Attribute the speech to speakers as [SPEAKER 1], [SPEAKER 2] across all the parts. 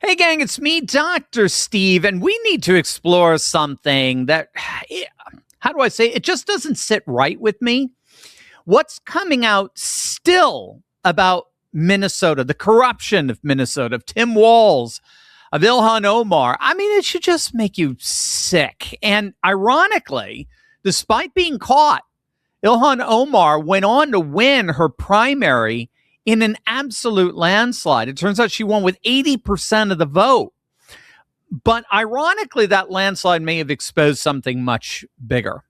[SPEAKER 1] Hey, gang, it's me, Dr. Steve, and we need to explore something that, how do I say, it just doesn't sit right with me. What's coming out still about Minnesota, the corruption of Minnesota, of Tim Walz, of Ilhan Omar. I mean, it should just make you sick. And ironically, despite being caught, Ilhan Omar went on to win her primary in an absolute landslide. It turns out she won with 80% of the vote. But ironically, that landslide may have exposed something much bigger.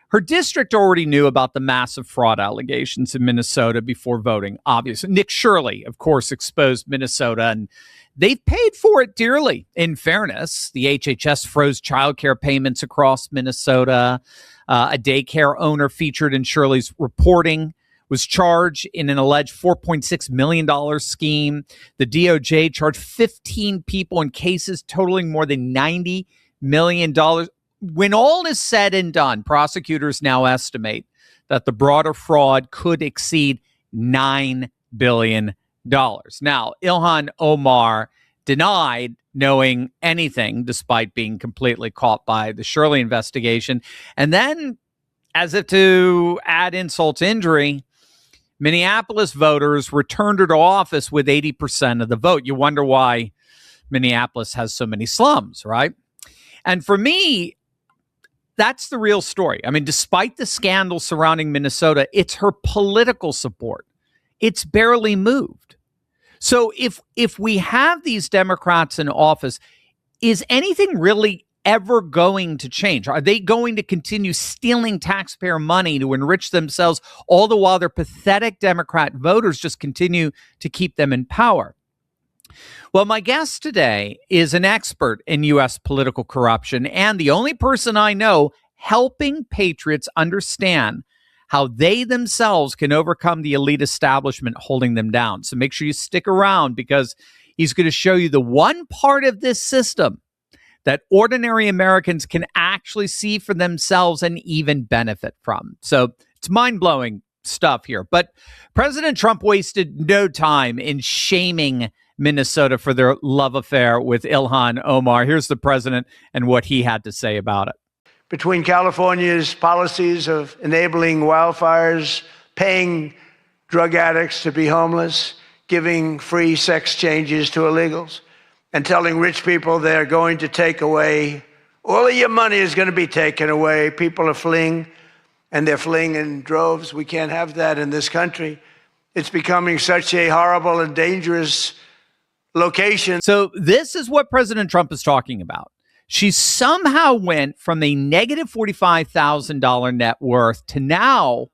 [SPEAKER 1] Her district already knew about the massive fraud allegations in Minnesota before voting, obviously. Nick Shirley, of course, exposed Minnesota, and they've paid for it dearly. In fairness, the HHS froze childcare payments across Minnesota. A daycare owner featured in Shirley's reporting was charged in an alleged $4.6 million scheme. The DOJ charged 15 people in cases totaling more than $90 million. When all is said and done, prosecutors now estimate that the broader fraud could exceed $9 billion. Now, Ilhan Omar denied knowing anything, despite being completely caught by the Shirley investigation. And then, as if to add insult to injury, Minneapolis voters returned her to office with 80% of the vote. You wonder why Minneapolis has so many slums, right? And for me, that's the real story. I mean, despite the scandal surrounding Minnesota, it's her political support. It's barely moved. So if we have these Democrats in office, is anything really ever going to change? Are they going to continue stealing taxpayer money to enrich themselves, all the while their pathetic Democrat voters just continue to keep them in power? Well, my guest today is an expert in U.S. political corruption and the only person I know helping patriots understand how they themselves can overcome the elite establishment holding them down. So make sure you stick around, because he's going to show you the one part of this system that ordinary Americans can actually see for themselves and even benefit from. So it's mind-blowing stuff here. But President Trump wasted no time in shaming Minnesota for their love affair with Ilhan Omar. Here's the president and what he had to say about it.
[SPEAKER 2] Between California's policies of enabling wildfires, paying drug addicts to be homeless, giving free sex changes to illegals, and telling rich people they're going to take away, all of your money is going to be taken away. People are fleeing, and they're fleeing in droves. We can't have that in this country. It's becoming such a horrible and dangerous location.
[SPEAKER 1] So this is what President Trump is talking about. She somehow went from a negative $45,000 net worth to now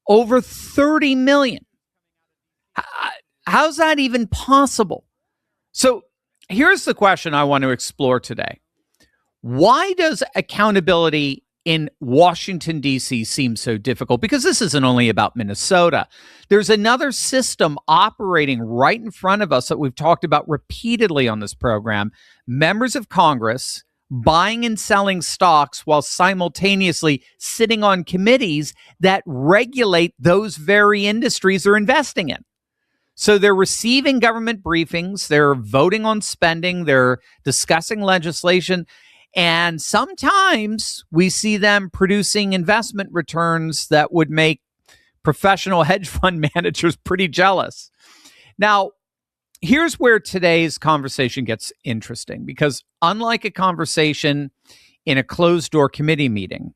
[SPEAKER 1] over $30 million. How's that even possible? So here's the question I want to explore today. Why does accountability in Washington, D.C. seem so difficult? Because this isn't only about Minnesota. There's another system operating right in front of us that we've talked about repeatedly on this program. Members of Congress buying and selling stocks while simultaneously sitting on committees that regulate those very industries they're investing in. So they're receiving government briefings, they're voting on spending, they're discussing legislation, and sometimes we see them producing investment returns that would make professional hedge fund managers pretty jealous. Now, here's where today's conversation gets interesting, because unlike a conversation in a closed-door committee meeting,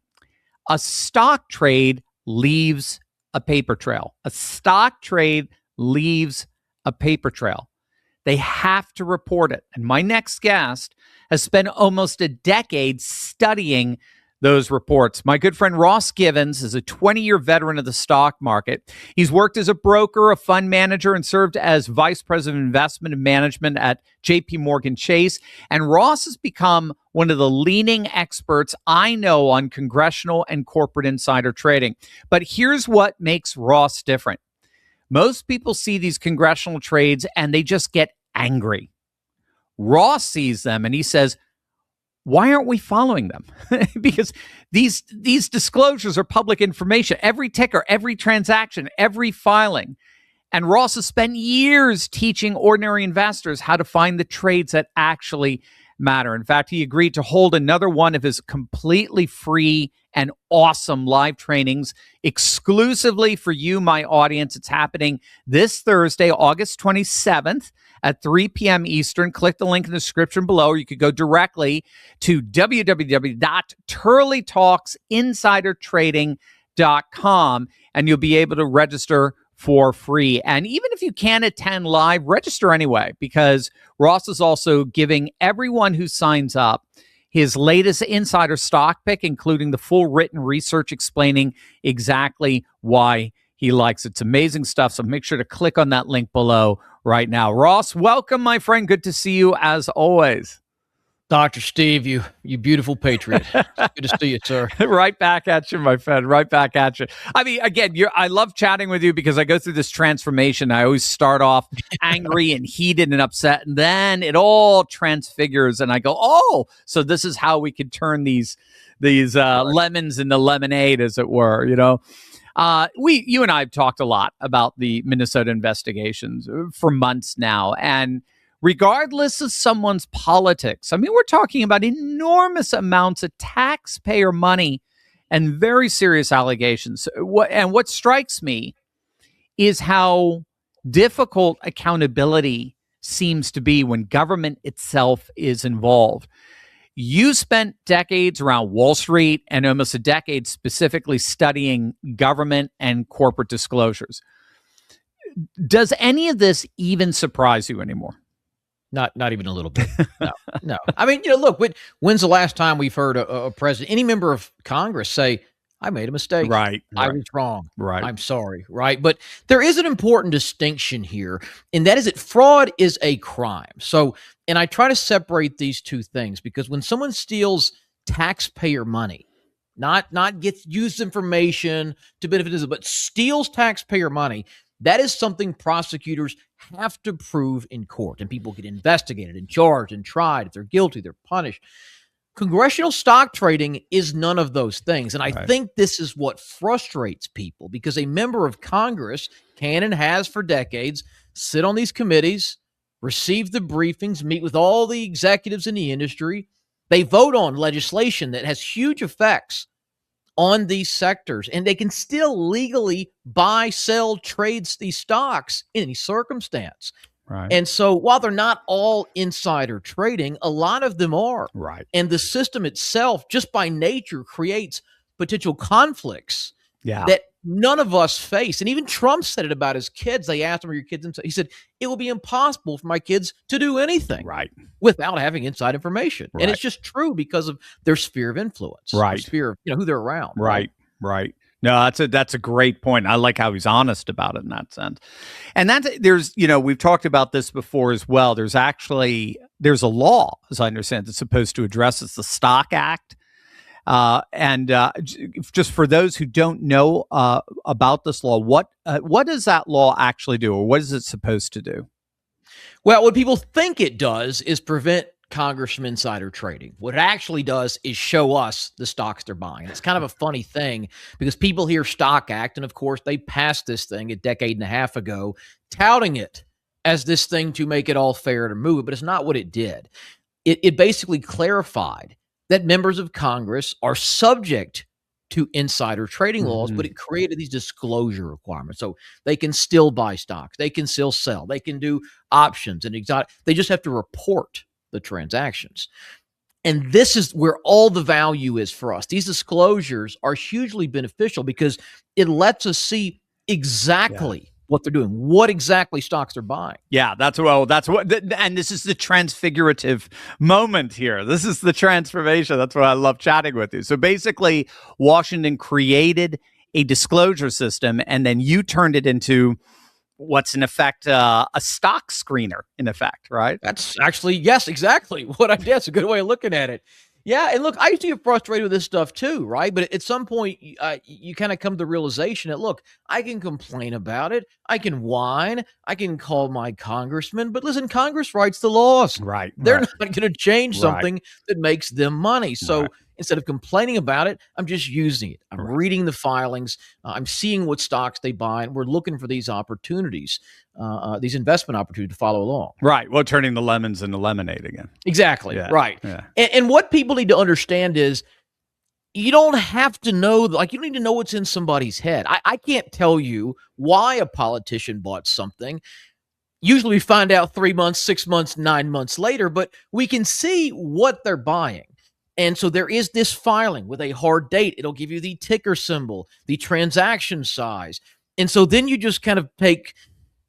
[SPEAKER 1] a stock trade leaves a paper trail. A stock trade leaves a paper trail. They have to report it. And my next guest has spent almost a decade studying those reports. My good friend Ross Givens is a 20-year veteran of the stock market. He's worked as a broker, a fund manager, and served as vice president of investment and management at JP Morgan Chase. And Ross has become one of the leading experts I know on congressional and corporate insider trading. But here's what makes Ross different. Most people see these congressional trades and they just get angry. Ross sees them and he says, why aren't we following them? Because these disclosures are public information. Every ticker, every transaction, every filing. And Ross has spent years teaching ordinary investors how to find the trades that actually matter. In fact, he agreed to hold another one of his completely free and awesome live trainings exclusively for you, my audience. It's happening this Thursday, August 27th at 3 p.m. Eastern. Click the link in the description below, or you could go directly to www.turleytalksinsidertrading.com, and you'll be able to register for free. And even if you can't attend live, register anyway, because Ross is also giving everyone who signs up his latest insider stock pick, including the full written research explaining exactly why he likes it. It's amazing stuff. So make sure to click on that link below right now. Ross, welcome, my friend. Good to see you as always.
[SPEAKER 3] Dr. Steve, you beautiful patriot. Good to see you, sir.
[SPEAKER 1] Right back at you, my friend. Right back at you. I mean, again, I love chatting with you because I go through this transformation. I always start off angry and heated and upset, and then it all transfigures, and I go, oh, so this is how we could turn these lemons into lemonade, as it were, you know? You and I have talked a lot about the Minnesota investigations for months now, and regardless of someone's politics, I mean, we're talking about enormous amounts of taxpayer money and very serious allegations. What strikes me is how difficult accountability seems to be when government itself is involved. You spent decades around Wall Street and almost a decade specifically studying government and corporate disclosures. Does any of this even surprise you anymore?
[SPEAKER 3] Not even a little bit. No. I mean, look, when's the last time we've heard a president, any member of Congress say, I made a mistake.
[SPEAKER 1] Right.
[SPEAKER 3] I was wrong.
[SPEAKER 1] Right.
[SPEAKER 3] I'm sorry. Right. But there is an important distinction here, and that is that fraud is a crime. So, and I try to separate these two things, because when someone steals taxpayer money, not gets used information to benefit others, but steals taxpayer money, that is something prosecutors have to prove in court, and people get investigated and charged and tried. If they're guilty, they're punished. Congressional stock trading is none of those things. And I think this is what frustrates people, because a member of Congress can and has for decades sit on these committees, receive the briefings, meet with all the executives in the industry. They vote on legislation that has huge effects on these sectors, and they can still legally buy, sell, trade these stocks in any circumstance.
[SPEAKER 1] Right.
[SPEAKER 3] And so while they're not all insider trading, a lot of them are.
[SPEAKER 1] Right.
[SPEAKER 3] And the system itself, just by nature, creates potential conflicts that none of us face. And even Trump said it about his kids. They asked him, are your kids inside? He said, it will be impossible for my kids to do anything without having inside information. And it's just true because of their sphere of influence, their sphere of who they're around.
[SPEAKER 1] Right. No, that's a great point. I like how he's honest about it in that sense. And there's, we've talked about this before as well. There's a law, as I understand, that's supposed to address this, the Stock Act. Just for those who don't know about this law, what does that law actually do, or what is it supposed to do?
[SPEAKER 3] Well, what people think it does is prevent Congress from insider trading. What it actually does is show us the stocks they're buying. It's kind of a funny thing, because people hear Stock Act, and of course they passed this thing a decade and a half ago, touting it as this thing to make it all fair to move it, but it's not what it did. It basically clarified that members of Congress are subject to insider trading laws, but it created these disclosure requirements. So they can still buy stocks, they can still sell, they can do options and exotic. They just have to report the transactions. And this is where all the value is for us. These disclosures are hugely beneficial because it lets us see exactly what they're doing, what exactly stocks they're buying.
[SPEAKER 1] Yeah, and this is the transfigurative moment here. This is the transformation. That's why I love chatting with you. So basically, Washington created a disclosure system, and then you turned it into what's in effect a stock screener, in effect, right?
[SPEAKER 3] That's actually, yes, exactly what I did. That's a good way of looking at it. Yeah, and look, I used to get frustrated with this stuff too, right? But at some point, you kind of come to the realization that, look, I can complain about it, I can whine, I can call my congressman, but listen, Congress writes the laws.
[SPEAKER 1] Right.
[SPEAKER 3] They're not going to change something that makes them money. So instead of complaining about it, I'm just using it. I'm reading the filings. I'm seeing what stocks they buy, and we're looking for these opportunities, these investment opportunities to follow along.
[SPEAKER 1] Right. Well, turning the lemons into lemonade again.
[SPEAKER 3] Exactly.
[SPEAKER 1] Yeah.
[SPEAKER 3] Right.
[SPEAKER 1] Yeah.
[SPEAKER 3] And what people need to understand is you don't have to know, like, you don't need to know what's in somebody's head. I can't tell you why a politician bought something. Usually we find out 3 months, 6 months, 9 months later, but we can see what they're buying. And so there is this filing with a hard date. It'll give you the ticker symbol, the transaction size. And so then you just kind of take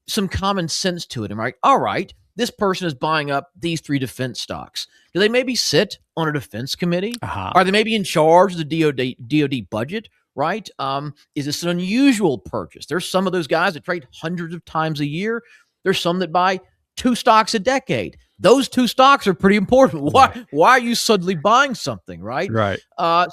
[SPEAKER 3] some common sense to it. And right, all right, this person is buying up these 3 defense stocks. Do they maybe sit on a defense committee? Are they maybe in charge of the DOD budget? Right? Is this an unusual purchase? There's some of those guys that trade hundreds of times a year. There's some that buy 2 stocks a decade. Those 2 stocks are pretty important. Why are you suddenly buying something, right?
[SPEAKER 1] Right.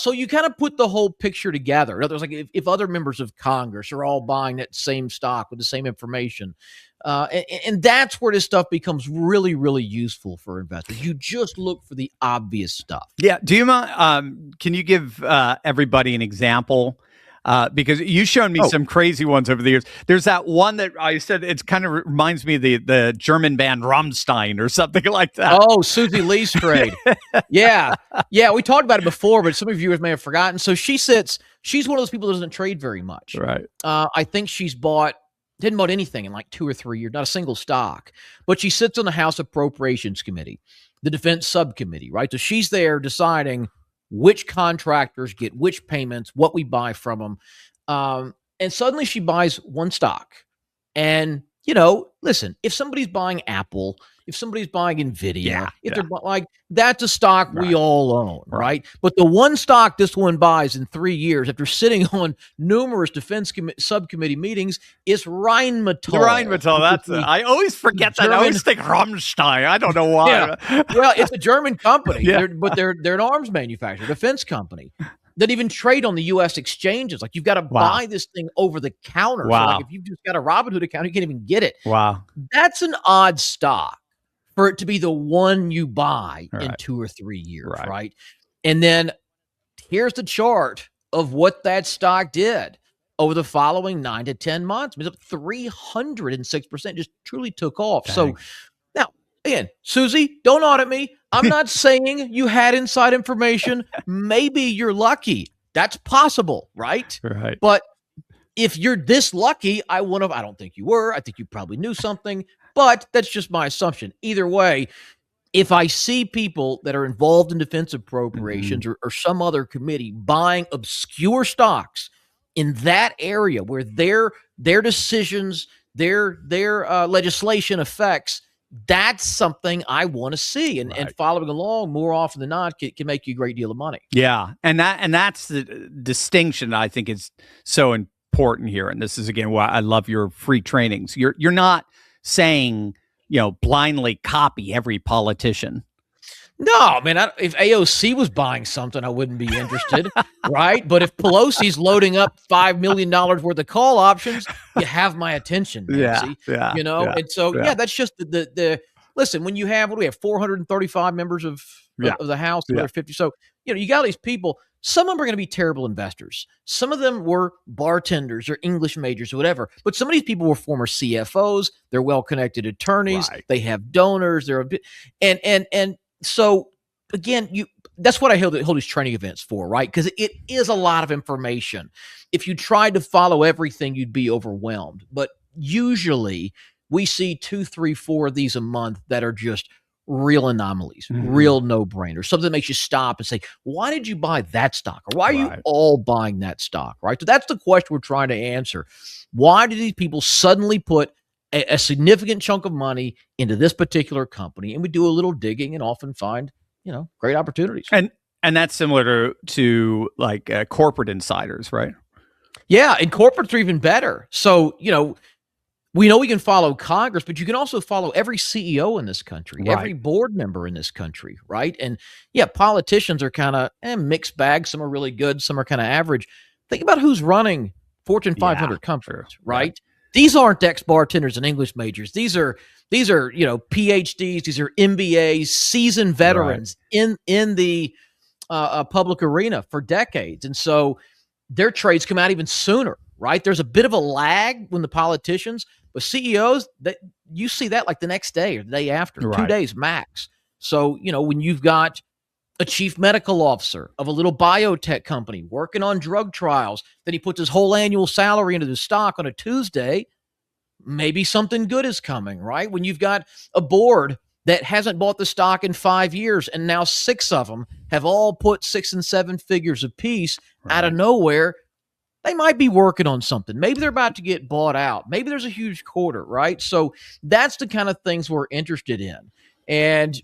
[SPEAKER 3] So you kind of put the whole picture together. In other words, like if other members of Congress are all buying that same stock with the same information, and that's where this stuff becomes really, really useful for investors. You just look for the obvious stuff.
[SPEAKER 1] Yeah. Do you mind? Can you give everybody an example? Because you've shown me some crazy ones over the years. There's that one that I said it kind of reminds me of the German band Rammstein or something like that.
[SPEAKER 3] Oh, Susie Lee's trade. Yeah. We talked about it before, but some of you viewers may have forgotten. So she's one of those people that doesn't trade very much.
[SPEAKER 1] Right.
[SPEAKER 3] I think she's didn't bought anything in like 2 or 3 years, not a single stock. But she sits on the House Appropriations Committee, the Defense Subcommittee, right? So she's there deciding which contractors get which payments, what we buy from them. And suddenly she buys one stock. And, listen, if somebody's buying Apple, if somebody's buying NVIDIA, they're like, that's a stock we all own, right? But the one stock this one buys in 3 years after sitting on numerous defense subcommittee meetings is Rheinmetall.
[SPEAKER 1] Rheinmetall, I always forget that. I always think Rammstein. I don't know why.
[SPEAKER 3] Yeah. Well, it's a German company, but they're an arms manufacturer, defense company. That even trade on the U.S. exchanges. Like, you've got to buy this thing over the counter. So like, if you've just got a Robinhood account, you can't even get it.
[SPEAKER 1] Wow.
[SPEAKER 3] That's an odd stock for it to be the one you buy in 2 or 3 years, right? And then here's the chart of what that stock did over the following 9 to 10 months. It was up 306%, just truly took off. Dang. So now, again, Susie, don't audit me. I'm not saying you had inside information. Maybe you're lucky. That's possible, right?
[SPEAKER 1] Right.
[SPEAKER 3] But if you're this lucky, I don't think you were. I think you probably knew something, but that's just my assumption. Either way, if I see people that are involved in defense appropriations or some other committee buying obscure stocks in that area where their decisions, their legislation affects, that's something I want to see, and following along more often than not can make you a great deal of money.
[SPEAKER 1] Yeah, and that's the distinction that I think is so important here. And this is again why I love your free trainings. You're not saying blindly copy every politician.
[SPEAKER 3] No, man. If AOC was buying something, I wouldn't be interested, right? But if Pelosi's loading up $5 million worth of call options, you have my attention, Nancy. And so that's just the listen. When you have 435 members of the House, 250. So you got these people. Some of them are going to be terrible investors. Some of them were bartenders or English majors or whatever. But some of these people were former CFOs. They're well-connected attorneys. Right. They have donors. And so again, that's what I hold these training events for, right? Because it is a lot of information. If you tried to follow everything, you'd be overwhelmed. But usually we see 2, 3, 4 of these a month that are just real anomalies, real no-brainers, something that makes you stop and say, why did you buy that stock? Or why are you all buying that stock, right? So that's the question we're trying to answer. Why do these people suddenly put a significant chunk of money into this particular company? And we do a little digging and often find, great opportunities.
[SPEAKER 1] And that's similar to like corporate insiders, right?
[SPEAKER 3] Yeah, and corporates are even better. So, we know we can follow Congress, but you can also follow every CEO in this country, every board member in this country, right? And politicians are kind of mixed bag. Some are really good. Some are kind of average. Think about who's running Fortune 500 companies, right? These aren't ex-bartenders and English majors. These are PhDs. These are MBAs, seasoned veterans in the public arena for decades. And so their trades come out even sooner, right? There's a bit of a lag when the politicians, but CEOs, that you see that like the next day or the day after, 2 days max. So, when you've got a chief medical officer of a little biotech company working on drug trials, then he puts his whole annual salary into the stock on a Tuesday, maybe something good is coming, right? When you've got a board that hasn't bought the stock in 5 years, and now 6 of them have all put 6 and 7 figures apiece out of nowhere, they might be working on something. Maybe they're about to get bought out. Maybe there's a huge quarter, right? So that's the kind of things we're interested in. And,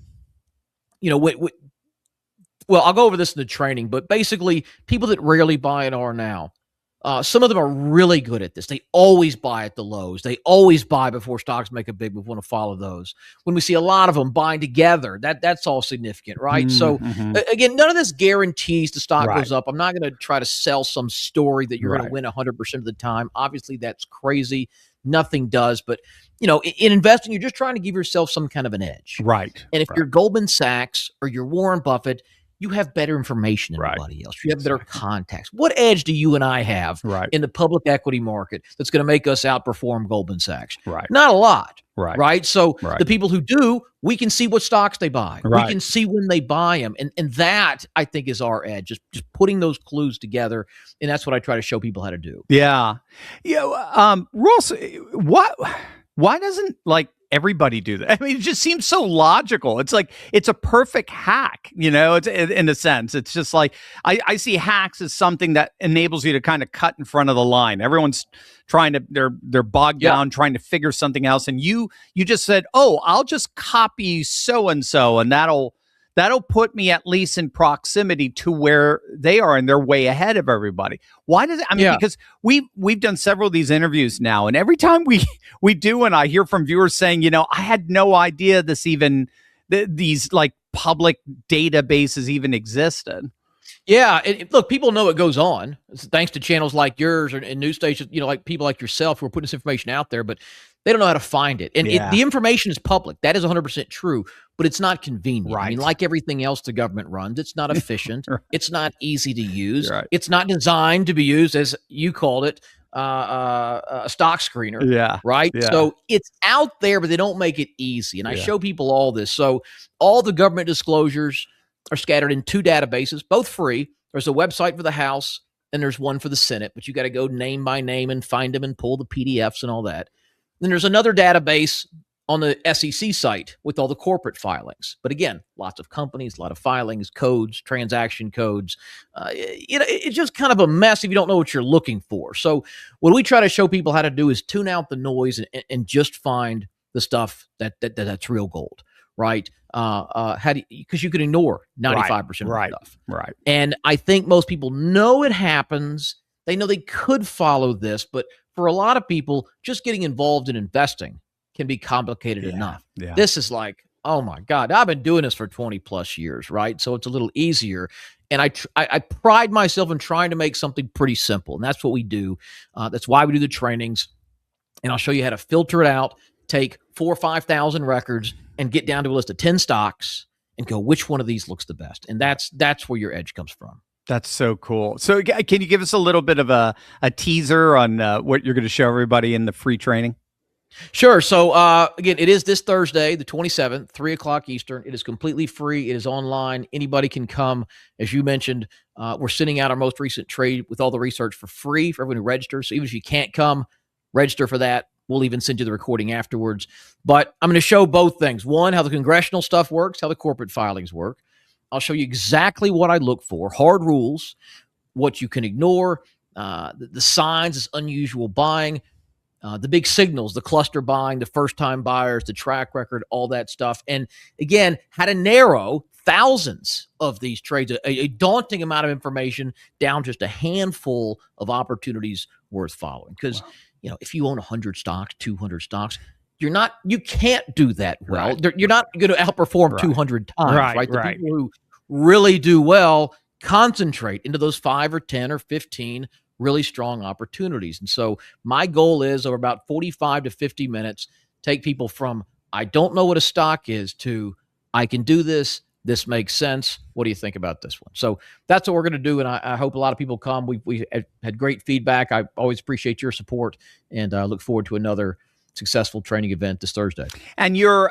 [SPEAKER 3] well, I'll go over this in the training, but basically people that rarely buy an R now, some of them are really good at this. They always buy at the lows. They always buy before stocks make a big move. We want to follow those. When we see a lot of them buying together, that's all significant, right? So again, none of this guarantees the stock goes up. I'm not going to try to sell some story that you're going to win 100% of the time. Obviously, that's crazy. Nothing does. But, in investing, you're just trying to give yourself some kind of an edge.
[SPEAKER 1] Right.
[SPEAKER 3] And if you're Goldman Sachs or you're Warren Buffett, you have better information than anybody else. You have better contacts. What edge do you and I have in the public equity market that's going to make us outperform Goldman Sachs? Not a lot. Right. So the people who do, we can see what stocks they buy. We can see when they buy them. And that, I think, is our edge, just putting those clues together. And that's what I try to show people how to do.
[SPEAKER 1] Yeah. Ross, why doesn't everybody do that? I mean, it just seems so logical. It's like it's a perfect hack, it's in a sense. It's just like I see hacks as something that enables you to kind of cut in front of the line. Everyone's trying to they're bogged down trying to figure something else, and you just said, "Oh, I'll just copy so and so, and that'll put me at least in proximity to where they are, and they're way ahead of everybody." Why does it? I mean, because we've done several of these interviews now, and every time we do, and I hear from viewers saying, I had no idea these public databases even existed.
[SPEAKER 3] Yeah, look, people know it goes on. It's thanks to channels like yours and news stations, like people like yourself who are putting this information out there, but they don't know how to find it. And the information is public. That is 100% true, but it's not convenient. I mean, like everything else the government runs, it's not efficient. It's not easy to use. It's not designed to be used, as you called it, a stock screener. Right. So it's out there, but they don't make it easy. And I show people all this. So all the government disclosures are scattered in 2 databases, both free. There's a website for the House and there's one for the Senate, but you got to go name by name and find them and pull the PDFs and all that. Then there's another database on the SEC site with all the corporate filings. But again, lots of companies, a lot of filings, codes, transaction codes. It's just kind of a mess if you don't know what you're looking for. So what we try to show people how to do is tune out the noise and just find the stuff that's real gold, right? Because you can ignore 95% of the stuff.
[SPEAKER 1] Right.
[SPEAKER 3] And I think most people know it happens. They know they could follow this, but for a lot of people, just getting involved in investing can be complicated enough. This is like, oh my God, I've been doing this for 20 plus years, right? So it's a little easier. And I pride myself in trying to make something pretty simple. And that's what we do. That's why we do the trainings. And I'll show you how to filter it out, take 4,000 or 5,000 records and get down to a list of 10 stocks and go, which one of these looks the best? And that's where your edge comes from.
[SPEAKER 1] That's so cool. So can you give us a little bit of a teaser on what you're going to show everybody in the free training?
[SPEAKER 3] Sure. So again, it is this Thursday, the 27th, 3:00 Eastern. It is completely free. It is online. Anybody can come. As you mentioned, we're sending out our most recent trade with all the research for free for everyone who registers. So even if you can't come, register for that. We'll even send you the recording afterwards. But I'm going to show both things. One, how the congressional stuff works, how the corporate filings work. I'll show you exactly what I look for, hard rules, what you can ignore, the signs, this unusual buying, the big signals, the cluster buying, the first-time buyers, the track record, all that stuff. And again, how to narrow thousands of these trades, a daunting amount of information down just a handful of opportunities worth following. Because, if you own 100 stocks, 200 stocks, you can't do that well. You're not going to outperform 200 times, right? The people who really do well concentrate into those 5 or 10 or 15 really strong opportunities. And so my goal is over about 45 to 50 minutes, take people from, I don't know what a stock is, to I can do this. This makes sense. What do you think about this one? So that's what we're going to do, and I hope a lot of people come. We had great feedback. I always appreciate your support, and look forward to another successful training event this Thursday.
[SPEAKER 1] And you're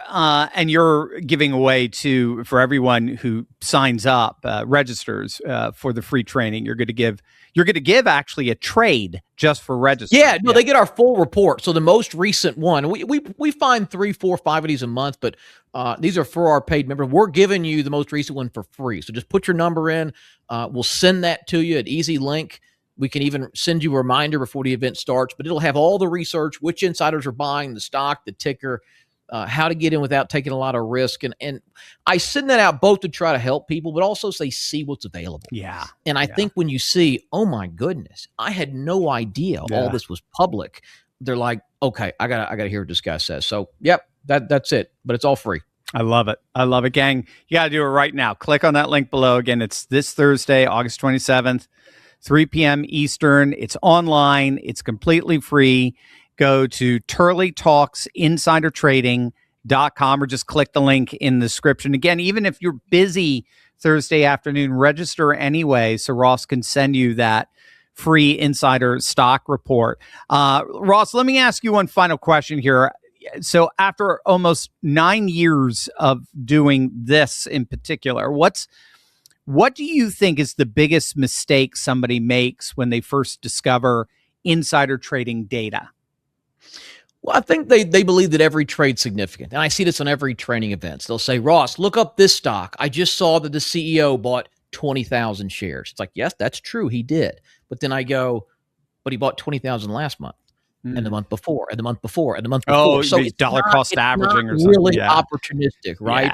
[SPEAKER 1] giving away for everyone who signs up, registers for the free training. You're going to give actually a trade just for registering.
[SPEAKER 3] Yeah, no, they get our full report. So the most recent one, we find 3, 4, 5 of these a month, but these are for our paid members. We're giving you the most recent one for free. So just put your number in. We'll send that to you, an easy link. We can even send you a reminder before the event starts, but it'll have all the research, which insiders are buying, the stock, the ticker, how to get in without taking a lot of risk. And I send that out both to try to help people, but also so they see what's available.
[SPEAKER 1] Yeah.
[SPEAKER 3] And I think when you see, oh my goodness, I had no idea all this was public. They're like, okay, I gotta hear what this guy says. So yep, that's it. But it's all free.
[SPEAKER 1] I love it. I love it, gang. You got to do it right now. Click on that link below. Again, it's this Thursday, August 27th. 3 p.m. Eastern. It's online. It's completely free. Go to turleytalksinsidertrading.com or just click the link in the description. Again, even if you're busy Thursday afternoon, register anyway so Ross can send you that free insider stock report. Ross, let me ask you one final question here. So after almost 9 years of doing this in particular, what do you think is the biggest mistake somebody makes when they first discover insider trading data?
[SPEAKER 3] Well, I think they believe that every trade's significant. And I see this on every training events. They'll say, Ross, look up this stock. I just saw that the CEO bought 20,000 shares. It's like, yes, that's true. He did. But then I go, but he bought 20,000 last month. And the month before, and the month before, and the month before.
[SPEAKER 1] Oh,
[SPEAKER 3] so
[SPEAKER 1] it's dollar cost averaging or something.
[SPEAKER 3] Really opportunistic, right?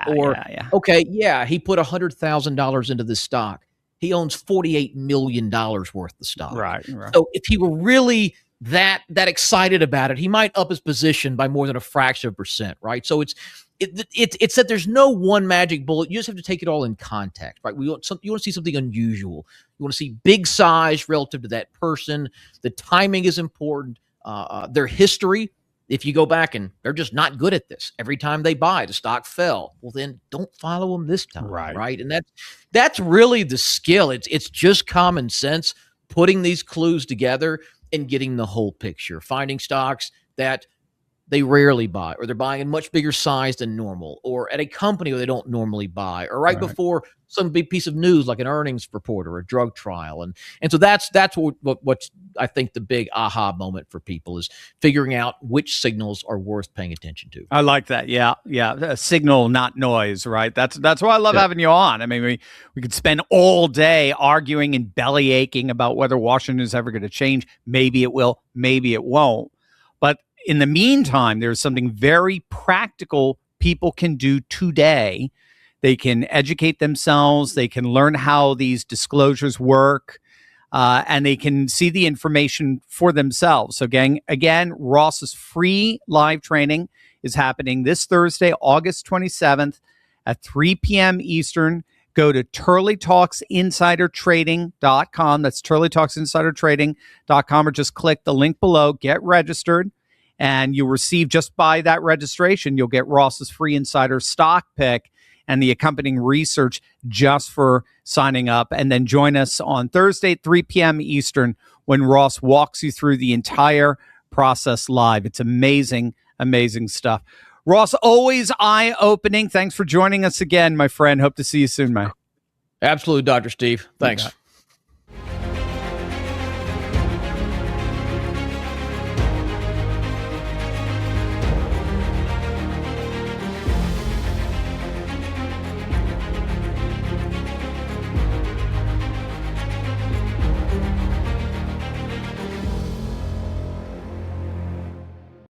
[SPEAKER 3] He put $100,000 into this stock. He owns $48 million worth of stock.
[SPEAKER 1] Right.
[SPEAKER 3] So if he were really that excited about it, he might up his position by more than a fraction of a percent, right? So it's that there's no one magic bullet. You just have to take it all in context, right? You want to see something unusual. You want to see big size relative to that person. The timing is important. Their history, if you go back and they're just not good at this, every time they buy, the stock fell. Well, then don't follow them this time, right? And that's really the skill. It's just common sense, putting these clues together and getting the whole picture, finding stocks that they rarely buy, or they're buying in much bigger size than normal, or at a company where they don't normally buy, or right before some big piece of news like an earnings report or a drug trial. And so that's what I think the big aha moment for people is figuring out which signals are worth paying attention to.
[SPEAKER 1] I like that. Yeah. A signal, not noise, right? That's why I love having you on. I mean, we could spend all day arguing and belly aching about whether Washington is ever going to change. Maybe it will, maybe it won't. But in the meantime, there's something very practical people can do today. They can educate themselves. They can learn how these disclosures work, and they can see the information for themselves. So again, Ross's free live training is happening this Thursday, August 27th at 3 p.m. Eastern. Go to turleytalksinsidertrading.com. That's turleytalksinsidertrading.com, or just click the link below, get registered. And you'll receive, just by that registration, you'll get Ross's free insider stock pick and the accompanying research just for signing up. And then join us on Thursday at 3 p.m. Eastern when Ross walks you through the entire process live. It's amazing, amazing stuff. Ross, always eye-opening. Thanks for joining us again, my friend. Hope to see you soon, man.
[SPEAKER 3] Absolutely, Dr. Steve. Thanks.